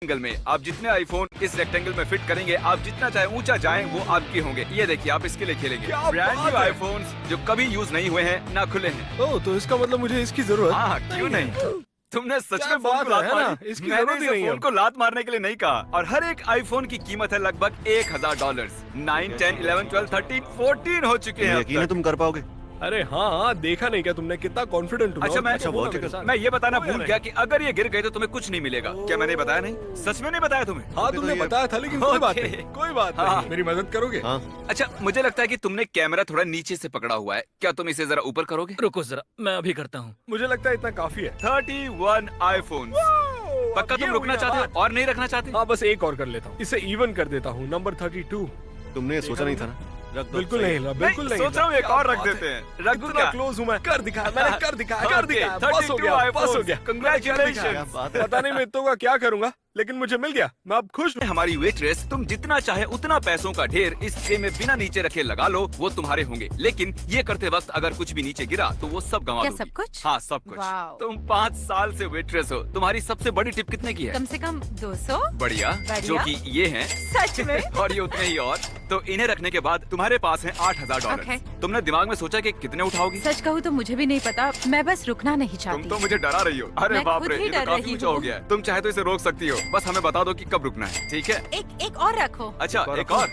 Rectangle में आप जितने आईफोन इस रेक्टेंगल में फिट करेंगे, आप जितना चाहे ऊंचा जाएं वो आपके होंगे। ये देखिए, आप इसके लिए खेलेंगे। ब्रांड न्यू आईफोन्स जो कभी यूज नहीं हुए हैं, ना खुले हैं। ओह, तो इसका मतलब मुझे इसकी जरूरत? हाँ, क्यों नहीं? तुमने सच में फोन बात को लात है ना? मारी? इसकी मैंने जरूरत ही इसे नहीं है। फोन को लात मारने के लिए नहीं कहा। और हर एक आईफोन की कीमत है लगभग $1000। 9, 10, 11, 12, 13, 14 हो चुके हैं अब यकीन है तक। तुम कर पाओगे? अरे हाँ, देखा नहीं क्या तुमने कितना कॉन्फिडेंट हूँ? अच्छा, मैं ये बताना भूल नहीं। गया कि अगर ये गिर गए तो तुम्हें कुछ नहीं मिलेगा। क्या मैंने बताया नहीं? सच में नहीं बताया तुम्हें? हाँ, तुमने बताया था, लेकिन कोई बात ओके। नहीं, कोई बात हाँ। नहीं। मेरी मदद करोगे? हाँ। अच्छा, मुझे लगता है कि तुमने कैमरा थोड़ा नीचे से पकड़ा हुआ है। क्या तुम इसे जरा ऊपर करोगे? रुको जरा, मैं अभी करता हूँ। मुझे लगता है इतना काफी है। 31 आईफोन। पक्का तुम रुकना चाहते हो और नहीं रखना चाहते? हाँ, बस एक और कर लेता हूँ, इसे इवन कर देता हूँ। नंबर 32। तुमने ये सोचा नहीं था ना? रख दो। बिल्कुल नहीं हिला, बिल्कुल नहीं सोच रहा हूँ एक हिला। और रख क्या बात देते है? हैं। रख दूं इतना क्या? क्लोज हूँ मैं। कर दिखाया, मैंने कर दिखाया, कर Okay, दिखाया। बस हो 32 गया, बस हो iPhones. गया। Congratulations. क्या बात है? पता नहीं मैं इतनों का क्या करूंगा, लेकिन मुझे मिल गया। मैं अब खुश हूँ। हमारी वेट्रेस, तुम जितना चाहे उतना पैसों का ढेर इस ट्रे में बिना नीचे रखे लगा लो, वो तुम्हारे होंगे। लेकिन ये करते वक्त अगर कुछ भी नीचे गिरा तो वो सब गंवा क्या दोगी। सब कुछ? हाँ, सब कुछ। वाओ। तुम 5 साल से वेट्रेस हो। तुम्हारी सबसे बड़ी टिप कितने की है? कम से कम 200। बढ़िया, बढ़िया। जो कि ये हैं। सच में? और ये उतने ही और। तो इन्हें रखने के बाद तुम्हारे पास है $8000। Okay. तुमने दिमाग में सोचा कि कितने उठाओगी? सच कहूँ तो मुझे भी नहीं पता, मैं बस रुकना नहीं तुम चाहती। तो मुझे डरा रही हो। अरे मैं बाप खुद रे, ही ये तो डर काफी रही ऊंचा हूँ। हो गया है। तुम चाहे तो इसे रोक सकती हो, बस हमें बता दो कि कब रुकना है, ठीक है? एक और रखो। अच्छा, और एक रखो। और।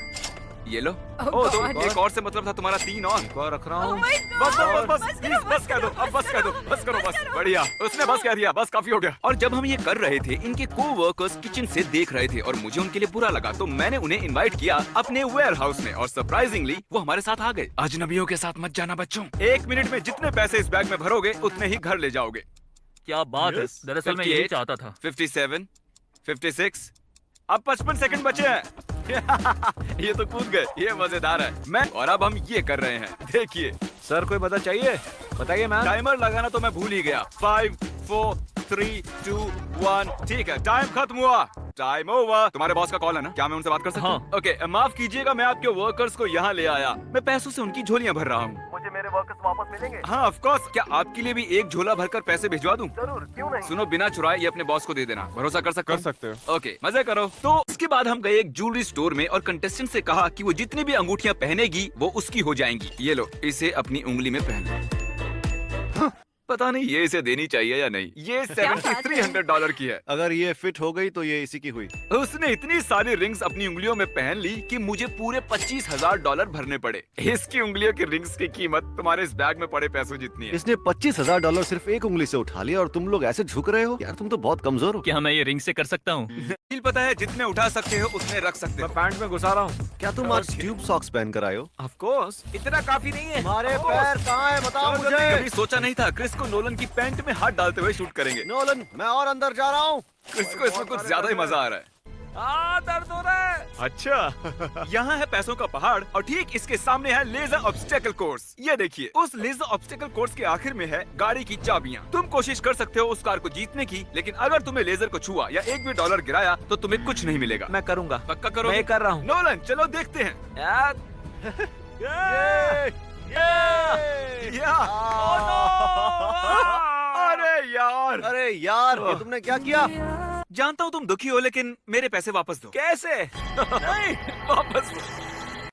ये लो। Oh ओ, तो God. एक और से मतलब था तुम्हारा 3 और। रख रहा Oh हूँ। my God. बस बस बस बस प्लीज करो, बस कह दो, अब बस कह दो, बस करो, बस। बढ़िया, उसने बस कह दिया, बस काफी हो गया। और जब हम ये कर रहे थे, इनके कोवर्कर्स किचन से देख रहे थे और मुझे उनके लिए बुरा लगा, तो मैंने उन्हें इनवाइट किया अपने वेयर हाउस में और सरप्राइजिंगली वो हमारे साथ आ गए। अजनबियों के साथ मत जाना बच्चों। 1 मिनट में जितने पैसे इस बैग में भरोगे उतने ही घर ले जाओगे। क्या बात है, Yes. दरअसल मैं यही 58, चाहता था। 57, 56, अब 55 सेकंड बचे हैं। ये तो कूद गए, ये मजेदार है। मैं और अब हम ये कर रहे हैं, देखिए। सर, कोई मदद चाहिए? बताइए मैम। टाइमर लगाना तो मैं भूल ही गया। 5, 4, 3, 2, 1। ठीक है, टाइम खत्म हुआ। Time over. तुम्हारे बॉस का कॉल है ना? क्या मैं उनसे बात कर सकता हूँ? हाँ। ओके, माफ कीजिएगा, मैं आपके वर्कर्स को यहाँ ले आया। मैं पैसों से उनकी झोलियाँ भर रहा हूँ। मुझे मेरे वर्कर्स वापस मिलेंगे? हाँ, ऑफ कोर्स। क्या आपके लिए भी एक झोला भरकर पैसे भिजवा दूँ? जरूर, क्यों नहीं? सुनो, बिना चुराए ये अपने बॉस को दे देना। भरोसा कर सकते कर सकते हो। ओके, मजे करो। तो इसके बाद हम गए एक ज्वेलरी स्टोर में और कंटेस्टेंट से कहा कि वो जितनी भी अंगूठियां पहनेगी वो उसकी हो जाएंगी। ये लो, इसे अपनी उंगली में पहन। हाँ, पता नहीं ये इसे देनी चाहिए या नहीं। ये बात है? $7300 की है। अगर ये फिट हो गई तो ये इसी की हुई। उसने इतनी सारी रिंग्स अपनी उंगलियों में पहन ली कि मुझे पूरे $25000 भरने पड़े। इसकी उंगलियों की रिंग्स की कीमत तुम्हारे इस बैग में पड़े पैसों जितनी है। इसने $25000 सिर्फ एक उंगली से उठा लिया और तुम लोग ऐसे झुक रहे हो? यार तुम तो बहुत कमजोर हो। क्या मैं ये रिंग से कर सकता हूँ? डील पता है, जितने उठा सकते हो उतने रख सकते मैं हो। पैंट में घुसा रहा हूँ। क्या तुम आज ट्यूब सॉक्स पहन कर आए हो? ऑफ कोर्स, इतना काफी नहीं है। हमारे पैर कहाँ है बताओ कभी मुझे। सोचा नहीं था क्रिस को नोलन की पैंट में हाथ डालते हुए शूट करेंगे। नोलन, मैं और अंदर जा रहा हूँ। क्रिस को इसमें कुछ ज्यादा ही मजा आ रहा है। दर्द हो रहा है। अच्छा, यहाँ है पैसों का पहाड़ और ठीक इसके सामने है लेजर ऑब्स्टेकल कोर्स। ये देखिए, उस लेजर ऑब्स्टेकल कोर्स के आखिर में है गाड़ी की चाबियाँ। तुम कोशिश कर सकते हो उस कार को जीतने की, लेकिन अगर तुम्हें लेजर को छुआ या एक भी डॉलर गिराया तो तुम्हें कुछ नहीं मिलेगा। मैं करूंगा। पक्का करो? मैं कर रहा हूँ। नोलन, चलो देखते हैं। या। अरे यार, अरे यार, ये तुमने क्या किया? जानता हूँ तुम दुखी हो, लेकिन मेरे पैसे वापस दो। कैसे? नहीं, वापस दो।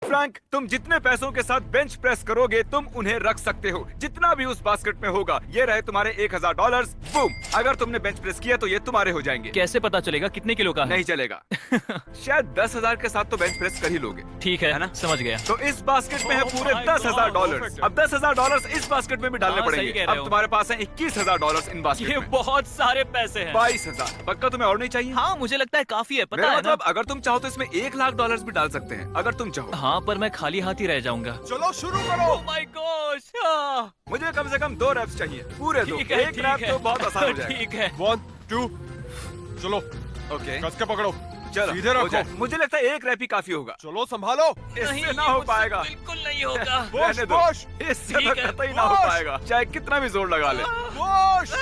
फ्रैंक, तुम जितने पैसों के साथ बेंच प्रेस करोगे तुम उन्हें रख सकते हो, जितना भी उस बास्केट में होगा। ये रहे तुम्हारे $1000। बूम। अगर तुमने बेंच प्रेस किया तो ये तुम्हारे हो जाएंगे। कैसे पता चलेगा कितने किलो का है? नहीं चलेगा। शायद 10,000 के साथ तो बेंच प्रेस कर ही लोगे। ठीक है ना, समझ गया। तो इस बास्केट में है पूरे my $10,000। God. अब $10,000 इस बास्केट में भी डालने हाँ, सही पड़ेंगे। कह रहे अब हो। तुम्हारे पास है $21,000 इन बास्केट ये में। बहुत सारे पैसे हैं। 22,000। पक्का तुम्हें और नहीं चाहिए? हाँ, मुझे लगता है काफी है, पता मेरा है ना? मतलब, अगर तुम चाहो तो इसमें $1,00,000 भी डाल सकते हैं, अगर तुम चाहो। हाँ, पर मैं खाली हाथ ही रह जाऊंगा। चलो शुरू करो। Oh my gosh! मुझे कम से कम 2 रैप्स चाहिए, पूरे 2। ठीक है, एक रैप तो बहुत आसान हो जाएगा। ठीक है। 1, 2, चलो, ओके, कस के पकड़ो। चलो सीधे हो रखो। जाए। मुझे लगता है एक रैप ही काफी होगा। चलो, संभालो। इससे नहीं, ना ये हो मुझसे पाएगा। बिल्कुल नहीं होगा। रहने दो। पुश। इससे ठीक तो है, कतई ना हो पुश। पाएगा, चाहे कितना भी जोर लगा ले। पुश।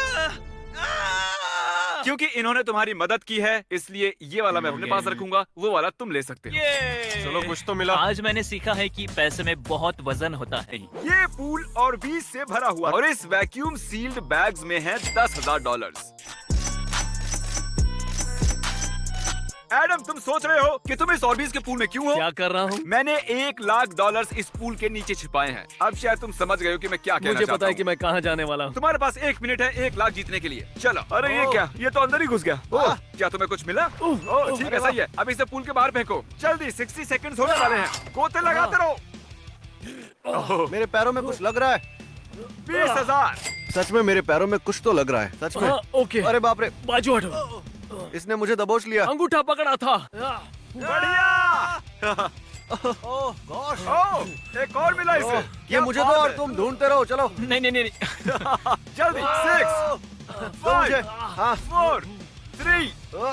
क्योंकि इन्होंने तुम्हारी मदद की है, इसलिए ये वाला मैं अपने पास रखूंगा, वो वाला तुम ले सकते हो। ये चलो, कुछ तो मिला। आज मैंने सीखा है कि पैसे में बहुत वजन होता है। ये पूल और बीज से भरा हुआ और इस वैक्यूम सील्ड बैग्स में है $10,000। मैडम तुम सोच रहे हो कि तुम इस ऑर्बिस के पूल में क्यों हो? क्या कर रहा हूँ? मैंने $1,00,000 इस पूल के नीचे छिपाए हैं। अब शायद तुम समझ गए हो कि मैं क्या कहना मुझे चाहता पता है हूँ। कि मैं कहाँ जाने वाला हूँ। तुम्हारे पास 1 मिनट है 1,00,000 जीतने के लिए। चलो। अरे ये क्या, ये तो अंदर ही घुस गया। ओह, क्या तुम्हें कुछ मिला? ओह, ठीक है, सही है। अब इसे पूल के बाहर फेंको। जल्दी, 60 सेकंड्स होने वाले हैं। गोते लगाते रहो। मेरे पैरों में कुछ लग रहा है। 20,000। सच में मेरे पैरों में कुछ तो लग रहा है, सच में। हाँ, ओके। अरे बाप रे, बाजू हटो। इसने मुझे दबोच लिया। अंगूठा पकड़ा था। बढ़िया। ओह गॉश, ओह, एक और मिला इसे। ये क्या मुझे दो बात और है। तुम ढूंढते रहो, चलो। नहीं नहीं नहीं नहीं। जल्दी। 6 दो मुझे। 5 हाँ 4 3 2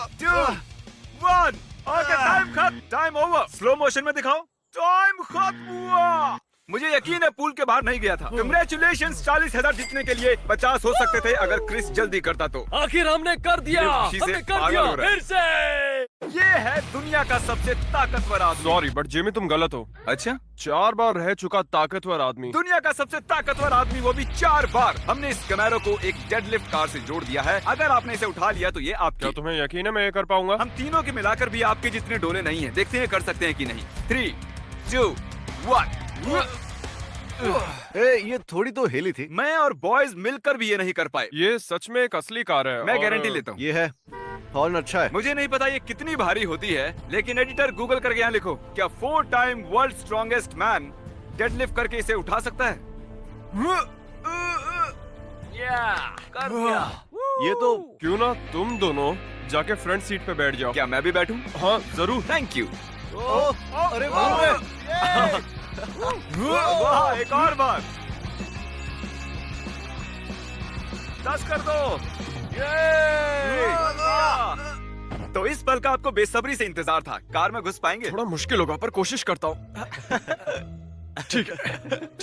1। ओके, टाइम खत्म। Time over. स्लो मोशन में दिखाओ। टाइम खत्म हुआ। मुझे यकीन है पूल के बाहर नहीं गया था। कंग्रेचुलेशंस, 40,000 जीतने के लिए 50 हो सकते थे अगर क्रिस जल्दी करता तो। आखिर हमने कर दिया। ये खुशी से हमने कर पागल दिया हो रहा है। फिर से। ये है दुनिया का सबसे ताकतवर आदमी। सॉरी बट जिमी तुम गलत हो। अच्छा, 4 बार रह चुका ताकतवर आदमी। दुनिया का सबसे ताकतवर आदमी, वो भी 4 बार। हमने इस कैमरो को एक डेडलिफ्ट कार से जोड़ दिया है। अगर आपने इसे उठा लिया तो ये क्या आपकी। तुम्हें यकीन है मैं ये कर पाऊंगा? हम तीनों के मिलाकर भी आपके जितने डोले नहीं है। देखते हैं कर सकते हैं कि नहीं। 3 2 1। ए, ये थोड़ी तो हिली थी। मैं और बॉयज मिलकर भी ये नहीं कर पाए। ये सच में एक असली कार है। मैं और- गारंटी लेता हूँ। ये है, हॉर्न अच्छा है। मुझे नहीं पता ये कितनी भारी होती है, लेकिन एडिटर गूगल करके यहाँ लिखो, क्या 4 time world strongest man deadlift करके इसे उठा सकता है? कर दिया। ये तो क्यों ना तुम दोनों जाके फ्रंट सीट पे बैठ जाओ। क्या मैं भी बैठूं? हाँ जरूर। Thank you. अरे बाप रे। वाह, एक और बार। 10 कर दो। तो इस पल का आपको बेसब्री से इंतजार था। कार में घुस पाएंगे? थोड़ा मुश्किल होगा पर कोशिश करता हूँ। ठीक है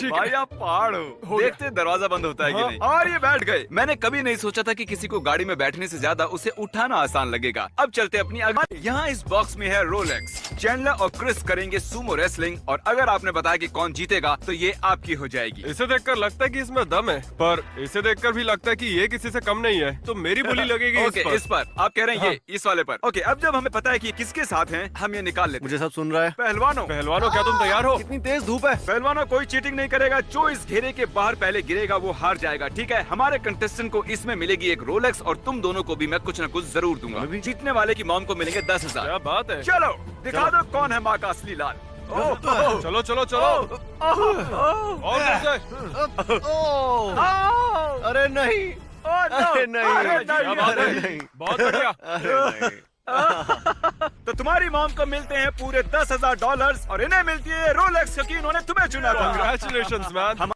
भाई आप पहाड़ हो। देखते दरवाजा बंद होता है कि हाँ। नहीं। और ये बैठ गए। मैंने कभी नहीं सोचा था कि किसी को गाड़ी में बैठने से ज्यादा उसे उठाना आसान लगेगा। अब चलते अपनी यहाँ इस बॉक्स में है रोलेक्स। चैंडलर और क्रिस करेंगे सुमो रेसलिंग, और अगर आपने बताया कि कौन जीतेगा तो ये आपकी हो जाएगी। इसे देखकर लगता है कि इसमें दम है, पर इसे देखकर भी लगता है कि ये किसी से कम नहीं है, तो मेरी बोली लगेगी ओके, इस पर आप कह रहे हैं ये इस वाले पर। ओके, अब जब हमें पता है कि किसके साथ हैं, हम ये निकाल लेते हैं। मुझे सब सुन रहा है। पहलवानों, पहलवानों क्या तुम तैयार हो? कितनी तेज धूप है। पहलवानों कोई चीटिंग नहीं करेगा। जो इस घेरे के बाहर पहले गिरेगा वो हार जाएगा, ठीक है? हमारे कंटेस्टेंट को इसमें मिलेगी एक रोलेक्स, और तुम दोनों को भी मैं कुछ न कुछ जरूर दूंगा। जीतने वाले की मॉम को मिलेंगे 10,000। क्या बात है। चलो दिखा दो कौन है माँ का असली लाल। चलो चलो चलो और कैसे? अरे नहीं, अरे नहीं, क्या बात अरे है? नहीं, बहुत बढ़िया। अरे नहीं। तो तुम्हारी मॉम को मिलते हैं पूरे $10,000 और इन्हें मिलती है रोलेक्स, क्योंकि इन्होंने तुम्हें चुना था। Congratulations, man.